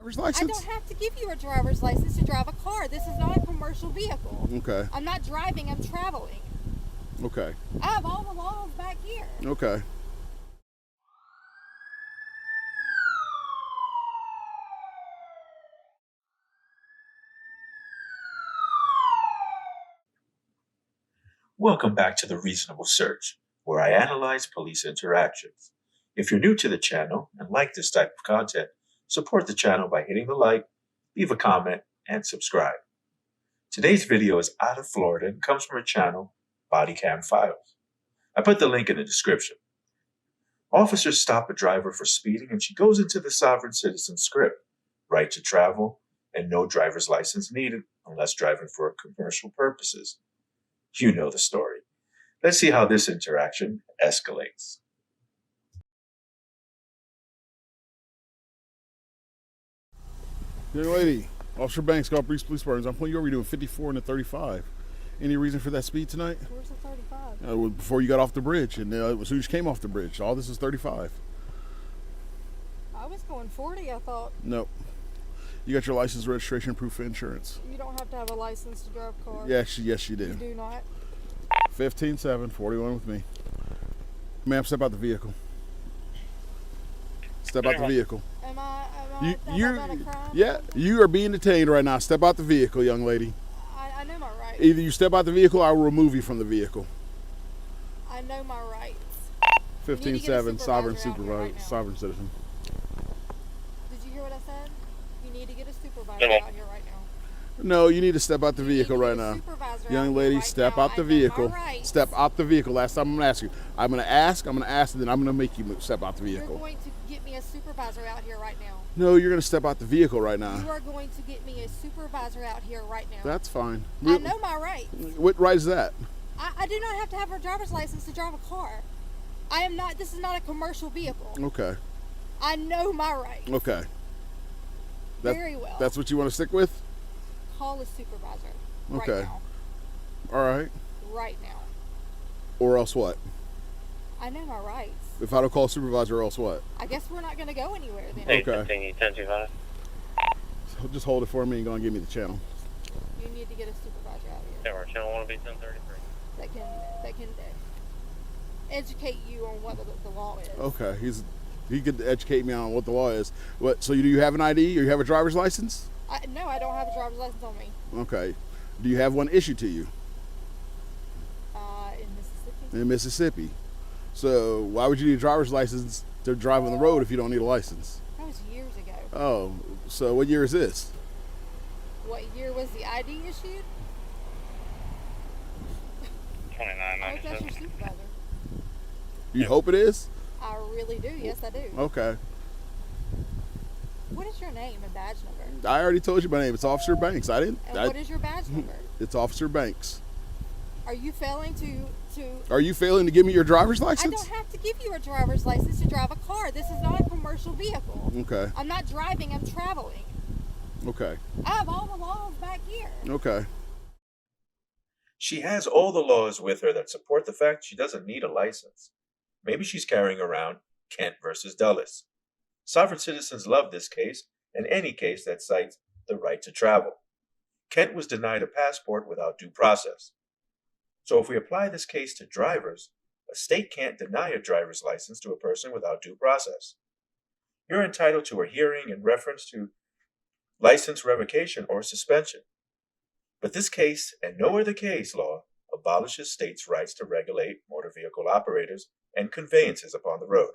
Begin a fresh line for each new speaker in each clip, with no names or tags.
driver's license?
I don't have to give you a driver's license to drive a car. This is not a commercial vehicle.
Okay.
I'm not driving, I'm traveling.
Okay.
I have all the laws back here.
Okay.
Welcome back to The Reasonable Search, where I analyze police interactions. If you're new to the channel and like this type of content, support the channel by hitting the like, leave a comment, and subscribe. Today's video is out of Florida and comes from a channel, Bodycam Files. I put the link in the description. Officers stop a driver for speeding and she goes into the sovereign citizen script, right to travel, and no driver's license needed unless driving for commercial purposes. You know the story. Let's see how this interaction escalates.
Young lady, Officer Banks, Golf Breeze Police Department. I'm pulling you over. You're doing 54 and a 35. Any reason for that speed tonight?
Where's the 35?
Before you got off the bridge, and as soon as you came off the bridge. All this is 35.
I was going 40, I thought.
Nope. You got your license, registration, proof of insurance.
You don't have to have a license to drive a car.
Yes, you do.
You do not.
15-7, 41 with me. Ma'am, step out the vehicle. Step out the vehicle.
Am I a crime?
Yeah, you are being detained right now. Step out the vehicle, young lady.
I know my rights.
Either you step out the vehicle or I will remove you from the vehiel.
I know my rights.
15-7, sovereign
supervisor,
sovereign citizen.
Did you hear what I said? You need to get a supervisor out here right now.
No, you need to step out the vehicle right now. Young lady, step out the vehicle. Step out the vehicle. Last time I'm going to ask you. I'm going to ask, and then I'm going to make you step out the vehicle.
You're going to get me a supervisor out here right now.
No, you're going to step out the vehicle right now.
You are going to get me a supervisor out here right now.
That's fine.
I know my rights.
What right is that?
I do not have to have a driver's license to drive a car. I am not, this is not a commercial vehicle.
Okay.
I know my rights.
Okay.
Very well.
That's what you want to stick with?
Call a supervisor
okay.
Right now.
All right.
Right now.
Or else what?
I know my rights.
If I don't call a supervisor, or else what?
I guess we're not going to go anywhere then.
Okay. So just hold it for me and go and give me the channel.
You need to get a supervisor out here.
Our channel 1 will be 1033.
That can educate you on what the law is.
Okay. He could educate me on what the law is. What? So do you have an ID or you have a driver's license?
No, I don't have a driver's license on me.
Okay. Do you have one issued to you?
In Mississippi.
In Mississippi. So why would you need a driver's license to drive on the road if you don't need a license?
That was years ago.
Oh, so what year is this?
What year was the ID issued?
2997.
That's your supervisor.
You hope it is?
I really do. Yes, I do.
Okay.
What is your name and badge number?
I already told you my name. It's Officer Banks.
And what is your badge number?
It's Officer Banks.
Are you failing to...
Are you failing to give me your driver's license?
I don't have to give you a driver's license to drive a car. This is not a commercial vehicle.
Okay.
I'm not driving, I'm traveling.
Okay.
I have all the laws back here.
Okay.
She has all the laws with her that support the fact she doesn't need a license. Maybe she's carrying around Kent versus Dulles. Sovereign citizens love this case and any case that cites the right to travel. Kent was denied a passport without due process. So if we apply this case to drivers, a state can't deny a driver's license to a person without due process. You're entitled to a hearing in reference to license revocation or suspension. But this case, and no other case law, abolishes states' rights to regulate motor vehicle operators and conveyances upon the road.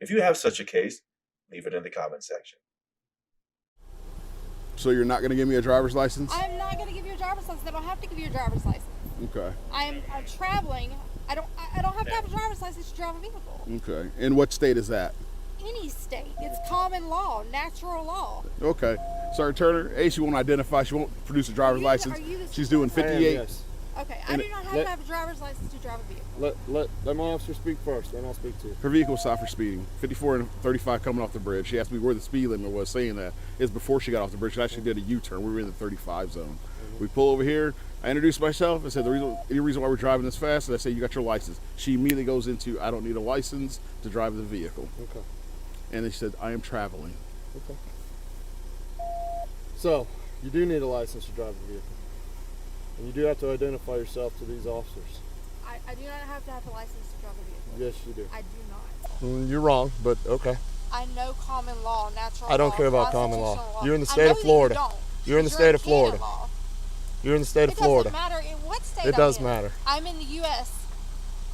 If you have such a case, leave it in the comment section.
So you're not going to give me a driver's license?
I'm not going to give you a driver's license. I don't have to give you a driver's license.
Okay.
I'm traveling. I don't have to have a driver's license to drive a vehicle.
Okay. And what state is that?
Any state. It's common law, natural law.
Okay. Sir Turner, A, she won't identify. She won't produce a driver's license. She's doing 58.
Yes.
Okay. I do not have to have a driver's license to drive a vehicle.
Let my officer speak first, then I'll speak to you.
Her vehicle was stopped for speeding. 54 and 35 coming off the bridge. She asked me where the speed limit was, saying that is before she got off the bridge. She actually did a U-turn. We were in the 35 zone. We pull over here. I introduced myself. I said, any reason why we're driving this fast? And I said, you got your license. She immediately goes into, I don't need a license to drive the vehicle.
Okay.
And they said, I am traveling.
Okay. So, you do need a license to drive a vehicle. And you do have to identify yourself to these officers.
I do not have to have a license to drive a vehicle.
Yes, you do.
I do not.
You're wrong, but okay.
I know common law, natural law.
I don't care about common law.
constitutional
You're in the
I
state
know
of
that
Florida.
You don't.
You're in the
You're
state of
Canada
Florida.
law.
You're in the state of
It
Florida.
doesn't matter in what state
It
I'm
does
in.
matter.
I'm in the U.S.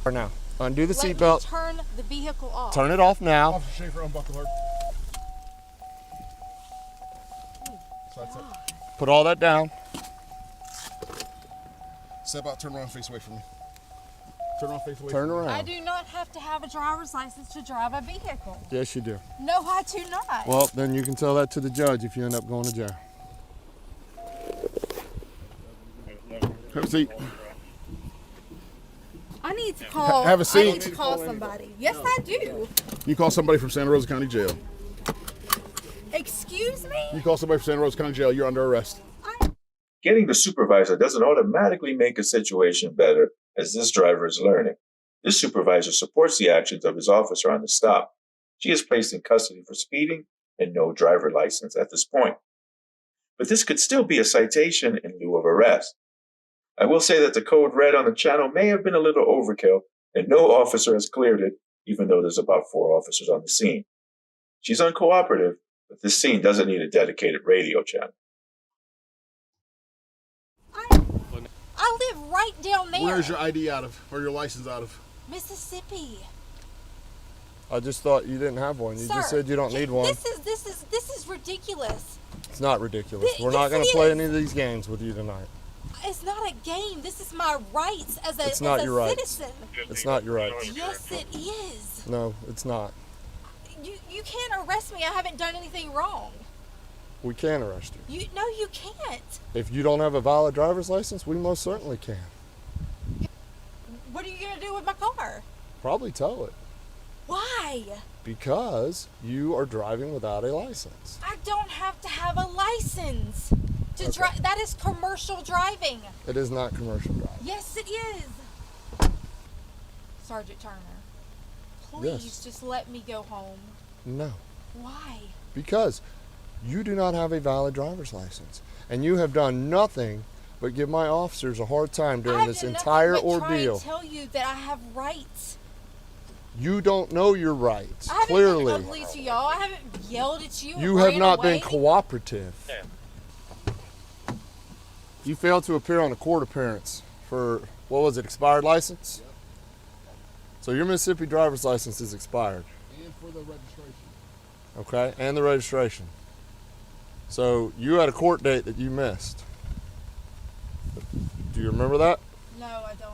For now. Undo the
Let me
seatbelt.
turn the vehicle off.
Turn it off now.
Officer Schaefer, unbuckle her. So that's it.
Put all that down.
Step out, turn around, face away from me. Turn around, face away
Turn
from me.
around.
I do not have to have a driver's license to drive a vehicle.
Yes, you do.
No, I do not.
Well, then you can tell that to the judge if you end up going to jail.
Have a seat.
I need to call.
Have a
I
seat.
need to call somebody. Yes, I do.
You call somebody from Santa Rosa County Jail.
Excuse me?
You call somebody from Santa Rosa County Jail, you're under arrest.
Getting the supervisor doesn't automatically make a situation better, as this driver is learning. This supervisor supports the actions of his officer on the stop. She is placed in custody for speeding and no driver license at this point. But this could still be a citation in lieu of arrest. I will say that the code red on the channel may have been a little overkill, and no officer has cleared it, even though there's about 4 officers on the scene. She's uncooperative, but this scene doesn't need a dedicated radio channel.
I live right down there.
Where's your ID out of, or your license out of?
Mississippi.
I just thought you didn't have one. You
Sir,
just said you don't need one.
This is ridiculous.
It's not ridiculous. We're
Yes,
not going
it
to play
is.
any of these games with you tonight.
It's not a game. This is my rights as a,
It's not your rights.
citizen.
It's not your rights.
Yes, it is.
No, it's not.
You can't arrest me. I haven't done anything wrong.
We can arrest you.
No, you can't.
If you don't have a valid driver's license, we most certainly can.
What are you gonna do with my car?
Probably tow it.
Why?
Because you are driving without a license.
I don't have to have a license to
Okay.
drive. That is commercial driving.
It is not commercial driving.
Yes, it is. Sergeant Turner, please
Yes.
just let me go home.
No.
Why?
Because you do not have a valid driver's license. And you have done nothing but give my officers a hard time during
I've
this
done nothing
entire
but
ordeal.
Try and tell you that I have rights.
You don't know your rights,
I haven't
clearly.
been ugly to y'all. I haven't yelled at you.
You
and
have
ran
not
away.
been cooperative. You failed to appear on a court appearance for, what was it, expired license? So your Mississippi driver's license is expired.
And for the registration.
Okay, and the registration. So you had a court date that you missed. Do you remember that?
No, I don't.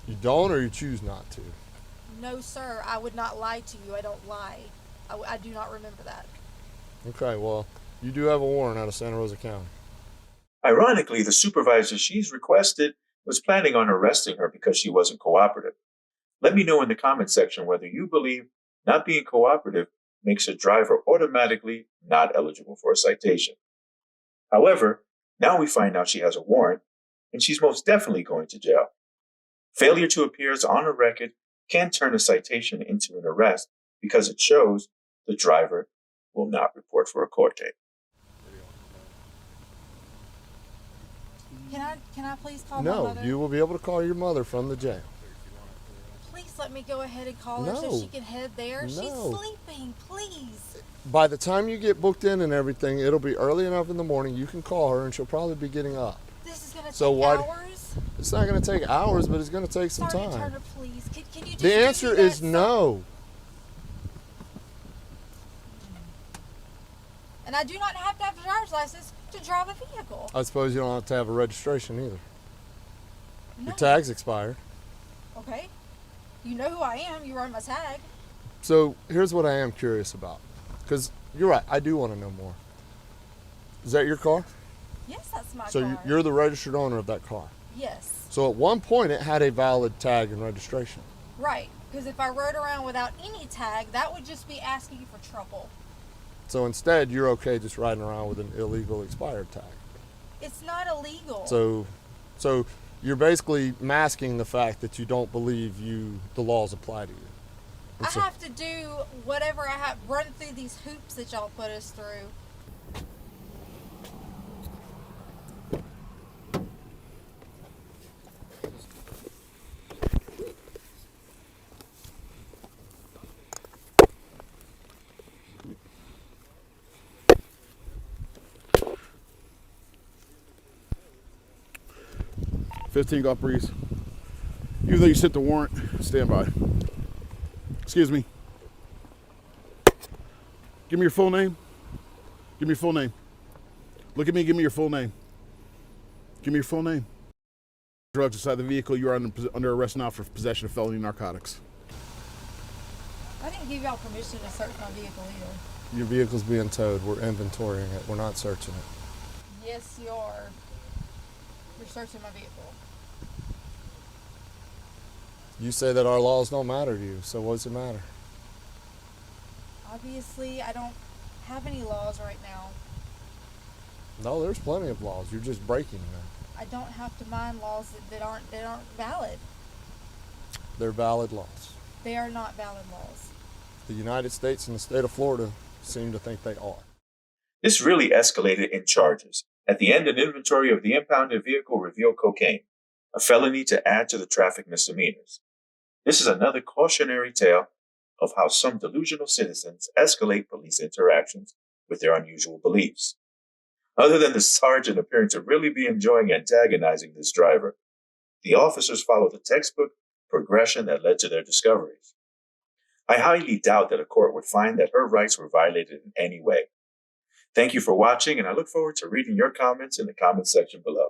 You don't, or you choose not to?
No, sir. I would not lie to you. I don't lie. I do not remember that.
Okay, well, you do have a warrant out of Santa Rosa County.
Ironically, the supervisor she's requested was planning on arresting her because she wasn't cooperative. Let me know in the comment section whether you believe not being cooperative makes a driver automatically not eligible for a citation. However, now we find out she has a warrant, and she's most definitely going to jail. Failure to appear on a record can turn a citation into an arrest because it shows the driver will not report for a court date.
Can I please call my
No,
mother?
you will be able to call your mother from the jail.
Please let me go ahead and call her
No.
so she can head there. She's
No.
sleeping. Please.
By the time you get booked in and everything, it'll be early enough in the morning. You can call her and she'll probably be getting up.
This is gonna
So
take
why-
hours.
It's not going to take hours, but it's going to take some
Sergeant
time.
Turner, please. Can you just
The
do
answer
that,
is
sir?
no.
And I do not have to have a driver's license to drive a vehicle.
I suppose you don't have to have a registration either.
No.
Your tag's expired.
Okay. You know who I am. You run my tag.
So here's what I am curious about. Because you're right, I do want to know more. Is that your car?
Yes, that's my
So
car.
you're the registered owner of that car.
Yes.
So at one point it had a valid tag and registration.
Right. Because if I rode around without any tag, that would just be asking for trouble.
So instead you're okay just riding around with an illegal expired tag.
It's not illegal.
So you're basically masking the fact that you don't believe the laws apply to you. And
I
so-
have to do whatever I have, run through these hoops that y'all put us through.
15 golf breeze. Even though you sent the warrant, stand by. Excuse me. Give me your full name. Give me your full name. Look at me, give me your full name. Give me your full name. Drugs inside the vehicle, you are under arrest now for possession of felony narcotics.
I didn't give y'all permission to search my vehicle either.
Your vehicle's being towed. We're inventorying it. We're not searching it.
Yes, you are. You're searching my vehicle.
You say that our laws don't matter to you, so what does it matter?
Obviously, I don't have any laws right now.
No, there's plenty of laws. You're just breaking them.
I don't have to mind laws that aren't valid.
They're valid laws.
They are not valid laws.
The United States and the state of Florida seem to think they are.
This really escalated in charges. At the end, an inventory of the impounded vehicle revealed cocaine, a felony to add to the traffic misdemeanors. This is another cautionary tale of how some delusional citizens escalate police interactions with their unusual beliefs. Other than the sergeant appearing to really be enjoying antagonizing this driver, the officers followed the textbook progression that led to their discoveries. I highly doubt that a court would find that her rights were violated in any way. Thank you for watching, and I look forward to reading your comments in the comments section below.